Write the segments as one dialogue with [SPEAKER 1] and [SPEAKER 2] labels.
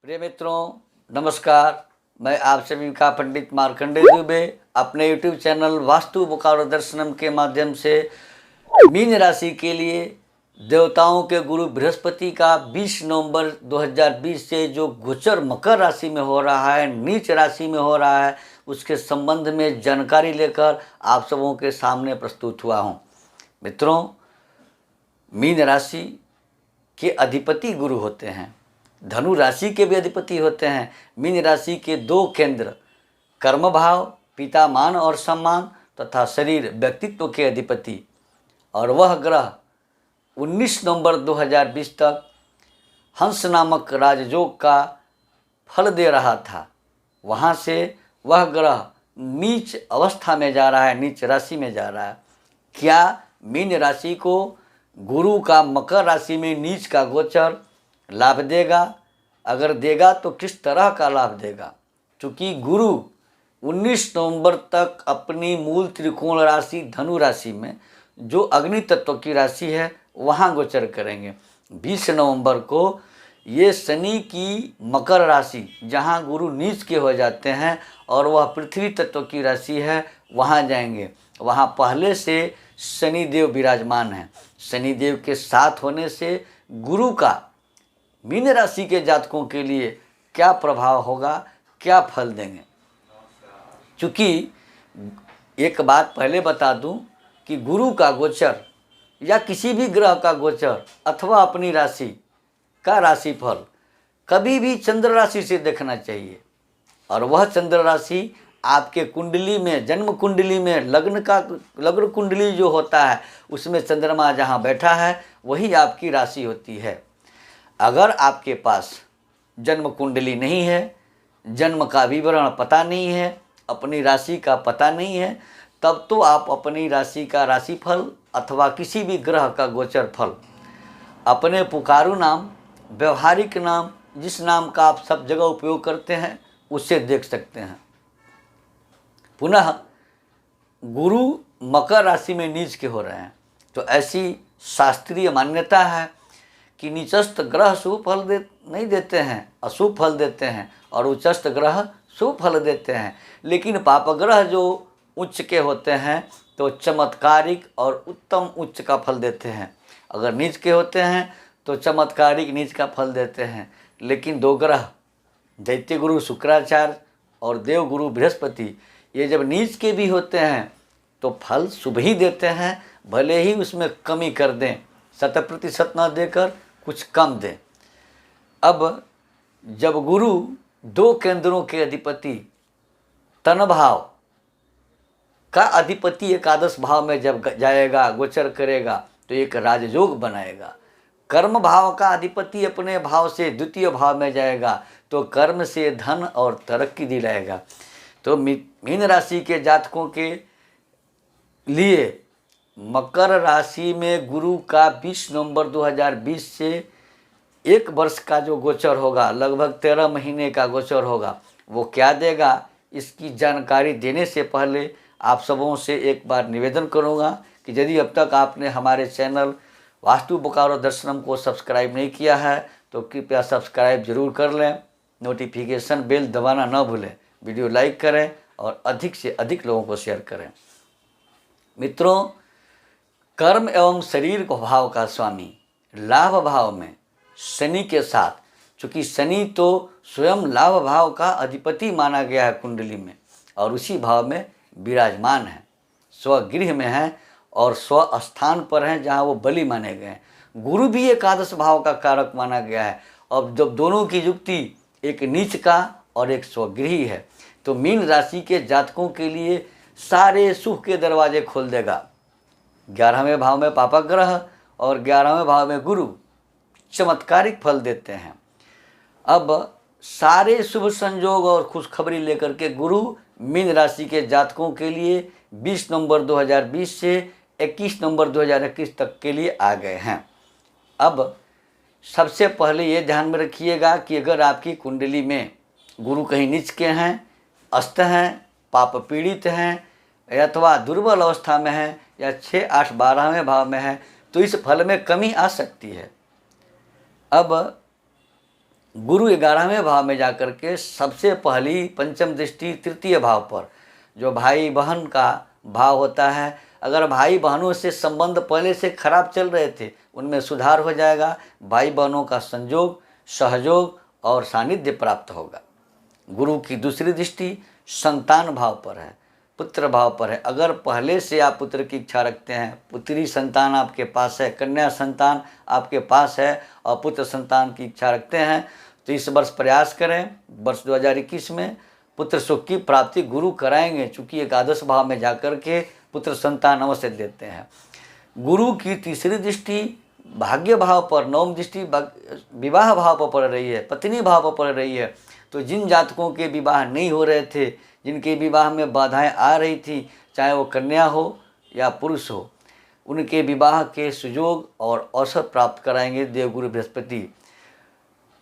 [SPEAKER 1] प्रिय मित्रों, नमस्कार। मैं आप सभी का पंडित मार्कंडेय दुबे अपने YouTube चैनल वास्तु बोकारो दर्शनम के माध्यम से मीन राशि के लिए देवताओं के गुरु बृहस्पति का 20 नवंबर 2020 से जो गोचर मकर राशि में हो रहा है, नीच राशि में हो रहा है, उसके संबंध में जानकारी लेकर आप सबों के सामने प्रस्तुत हुआ हूँ। मित्रों, मीन राशि के अधिपति गुरु होते हैं, धनु राशि के भी अधिपति होते हैं। मीन राशि के दो केंद्र कर्म भाव, पिता मान और सम्मान तथा शरीर व्यक्तित्व के अधिपति, और वह ग्रह 19 नवंबर 2020 तक हंस नामक राजयोग का फल दे रहा था। वहाँ से वह ग्रह नीच अवस्था में जा रहा है, नीच राशि में जा रहा है। क्या मीन राशि को गुरु का मकर राशि में नीच का गोचर लाभ देगा? अगर देगा तो किस तरह का लाभ देगा? क्योंकि गुरु 19 नवंबर तक अपनी मूल त्रिकोण राशि धनु राशि में, जो अग्नि तत्व की राशि है, वहाँ गोचर करेंगे। 20 नवंबर को ये शनि की मकर राशि, जहाँ गुरु नीच के हो जाते हैं और वह पृथ्वी तत्व की राशि है, वहाँ जाएंगे। वहाँ पहले से शनिदेव विराजमान हैं। शनिदेव के साथ होने से गुरु का मीन राशि के जातकों के लिए क्या प्रभाव होगा, क्या फल देंगे? चूँकि एक बात पहले बता दूं कि गुरु का गोचर या किसी भी ग्रह का गोचर अथवा अपनी राशि का राशिफल कभी भी चंद्र राशि से देखना चाहिए। और वह चंद्र राशि आपके कुंडली में, जन्म कुंडली में, लग्न कुंडली जो होता है उसमें चंद्रमा जहाँ बैठा है वही आपकी राशि होती है। अगर आपके पास जन्म कुंडली नहीं है, जन्म का विवरण पता नहीं है, अपनी राशि का पता नहीं है, तब तो आप अपनी राशि का राशिफल अथवा किसी भी ग्रह का गोचर फल अपने पुकारू नाम, व्यवहारिक नाम, जिस नाम का आप सब जगह उपयोग करते हैं, उससे देख सकते हैं। पुनः गुरु मकर राशि में नीच के हो रहे हैं, तो ऐसी शास्त्रीय मान्यता है कि नीचस्थ ग्रह शुभ फल नहीं देते हैं, अशुभ फल देते हैं, और उच्चस्थ ग्रह शुभ फल देते हैं। लेकिन पाप ग्रह जो उच्च के होते हैं तो चमत्कारिक और उत्तम उच्च का फल देते हैं। अगर नीच के होते हैं तो चमत्कारिक नीच का फल देते हैं। लेकिन दो ग्रह दैत्य गुरु शुक्राचार्य और देव गुरु बृहस्पति, ये जब नीच के भी होते हैं तो फल शुभ ही देते हैं, भले ही उसमें कमी कर दें, 100% न देकर कुछ कम दें। अब जब गुरु दो केंद्रों के अधिपति, तन भाव का अधिपति एकादश भाव में जब जाएगा, गोचर करेगा, तो एक राजयोग बनाएगा। कर्म भाव का अधिपति अपने भाव से द्वितीय भाव में जाएगा तो कर्म से धन और तरक्की दिलाएगा। तो मीन राशि के जातकों के लिए मकर राशि में गुरु का 20 नवंबर 2020 से एक वर्ष का जो गोचर होगा, लगभग 13 महीने का गोचर होगा, वो क्या देगा, इसकी जानकारी देने से पहले आप सबों से एक बार निवेदन करूंगा कि यदि अब तक आपने हमारे चैनल वास्तु बोकारो दर्शनम को सब्सक्राइब नहीं किया है तो कृपया सब्सक्राइब जरूर कर लें, नोटिफिकेशन बेल दबाना न भूलें, वीडियो लाइक करें और अधिक से अधिक लोगों को शेयर करें। मित्रों, कर्म एवं शरीर को भाव का स्वामी लाभ भाव में शनि के साथ, चूँकि शनि तो स्वयं लाभ भाव का अधिपति माना गया है कुंडली में, और उसी भाव में विराजमान है, स्वगृह में है और स्व स्थान पर हैं जहाँ वो बलि माने गए हैं। गुरु भी एकादश भाव का कारक माना गया है। अब जब दोनों की युक्ति, एक नीच का और एक स्वगृही है, तो मीन राशि के जातकों के लिए सारे सुख के दरवाजे खोल देगा। 11वें भाव में पापक ग्रह और 11वें भाव में गुरु चमत्कारिक फल देते हैं। अब सारे शुभ संयोग और खुशखबरी लेकर के गुरु मीन राशि के जातकों के लिए 20 नवंबर 2020 से 21 नवंबर 2021 तक के लिए आ गए हैं। अब सबसे पहले ये ध्यान में रखिएगा कि अगर आपकी कुंडली में गुरु कहीं नीच के हैं, अस्त हैं, पाप पीड़ित हैं, अथवा दुर्बल अवस्था में है, या 6, 8, 12वें भाव में है, तो इस फल में कमी आ सकती है। अब गुरु 11वें भाव में जाकर के सबसे पहली पंचम दृष्टि तृतीय भाव पर, जो भाई बहन का भाव होता है, अगर भाई बहनों से संबंध पहले से खराब चल रहे थे उनमें सुधार हो जाएगा। भाई बहनों का संयोग, सहयोग और सानिध्य प्राप्त होगा। गुरु की दूसरी दृष्टि संतान भाव पर है, पुत्र भाव पर है। अगर पहले से आप पुत्र की इच्छा रखते हैं, पुत्री संतान आपके पास है, कन्या संतान आपके पास है और पुत्र संतान की इच्छा रखते हैं, तो इस वर्ष प्रयास करें। वर्ष 2021 में पुत्र सुख की प्राप्ति गुरु कराएंगे, चूँकि एकादश भाव में जाकर के पुत्र संतान अवश्य देते हैं। गुरु की तीसरी दृष्टि भाग्य भाव पर, नवम दृष्टि विवाह भाव पर पड़ रही है, पत्नी भाव पर पड़ रही है। तो जिन जातकों के विवाह नहीं हो रहे थे, जिनके विवाह में बाधाएं आ रही थी, चाहे वो कन्या हो या पुरुष हो, उनके विवाह के सुयोग और अवसर प्राप्त कराएंगे देवगुरु बृहस्पति।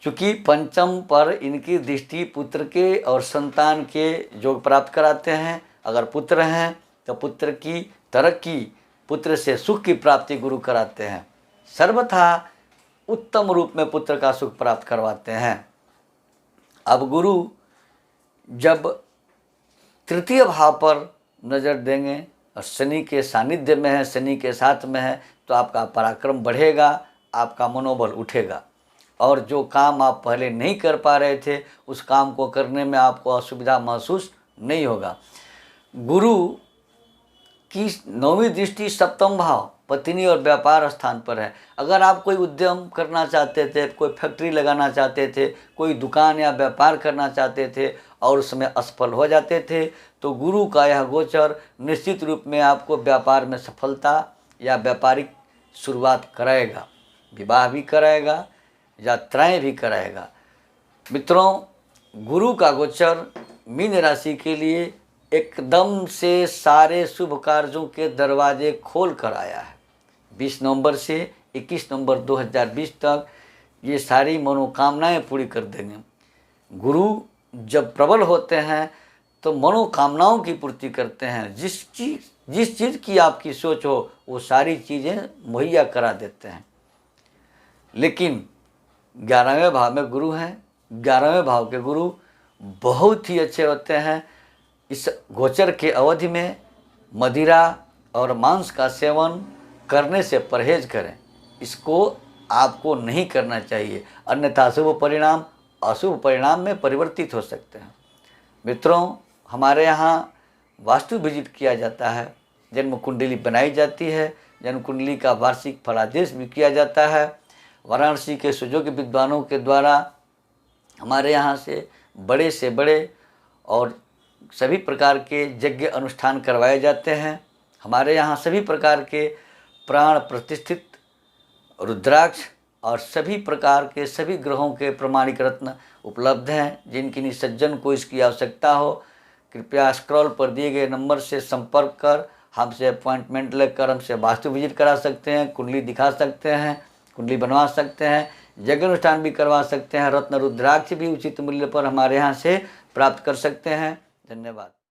[SPEAKER 1] चूँकि पंचम पर इनकी दृष्टि पुत्र के और संतान के योग प्राप्त कराते हैं। अगर पुत्र हैं तो पुत्र की तरक्की, पुत्र से सुख की प्राप्ति गुरु कराते हैं। सर्वथा उत्तम रूप में पुत्र का सुख प्राप्त करवाते हैं। अब गुरु जब तृतीय भाव पर नज़र देंगे और शनि के सानिध्य में है, शनि के साथ में है, तो आपका पराक्रम बढ़ेगा, आपका मनोबल उठेगा और जो काम आप पहले नहीं कर पा रहे थे उस काम को करने में आपको असुविधा महसूस नहीं होगा। गुरु की नौवीं दृष्टि सप्तम भाव पत्नी और व्यापार स्थान पर है। अगर आप कोई उद्यम करना चाहते थे, कोई फैक्ट्री लगाना चाहते थे, कोई दुकान या व्यापार करना चाहते थे और उसमें असफल हो जाते थे, तो गुरु का यह गोचर निश्चित रूप में आपको व्यापार में सफलता या व्यापारिक शुरुआत कराएगा, विवाह भी कराएगा, यात्राएं भी कराएगा। मित्रों, गुरु का गोचर मीन राशि के लिए एकदम से सारे शुभ कार्यों के दरवाजे खोल कर आया है। 20 नवंबर से 21 नवंबर 2020 तक ये सारी मनोकामनाएं पूरी कर देंगे। गुरु जब प्रबल होते हैं तो मनोकामनाओं की पूर्ति करते हैं। जिस चीज़ की आपकी सोच हो वो सारी चीज़ें मुहैया करा देते हैं। लेकिन 11वें भाव में गुरु हैं, 11वें भाव के गुरु बहुत ही अच्छे होते हैं। इस गोचर के अवधि में मदिरा और मांस का सेवन करने से परहेज करें, इसको आपको नहीं करना चाहिए, अन्यथा शुभ परिणाम अशुभ परिणाम में परिवर्तित हो सकते हैं। मित्रों, हमारे यहाँ वास्तु विजिट किया जाता है, जन्म कुंडली बनाई जाती है, जन्म कुंडली का वार्षिक फलादेश भी किया जाता है। वाराणसी के सुयोग्य विद्वानों के द्वारा हमारे यहाँ से बड़े और सभी प्रकार के यज्ञ अनुष्ठान करवाए जाते हैं। हमारे यहाँ सभी प्रकार के प्राण प्रतिष्ठित रुद्राक्ष और सभी प्रकार के सभी ग्रहों के प्रमाणिक रत्न उपलब्ध हैं। जिनकी सज्जन को इसकी आवश्यकता हो, कृपया स्क्रॉल पर दिए गए नंबर से संपर्क कर हमसे अपॉइंटमेंट लेकर हमसे वास्तु विजिट करा सकते हैं, कुंडली दिखा सकते हैं, कुंडली बनवा सकते हैं, यज्ञ अनुष्ठान भी करवा सकते हैं। रत्न रुद्राक्ष भी उचित मूल्य पर हमारे यहाँ से प्राप्त कर सकते हैं। धन्यवाद।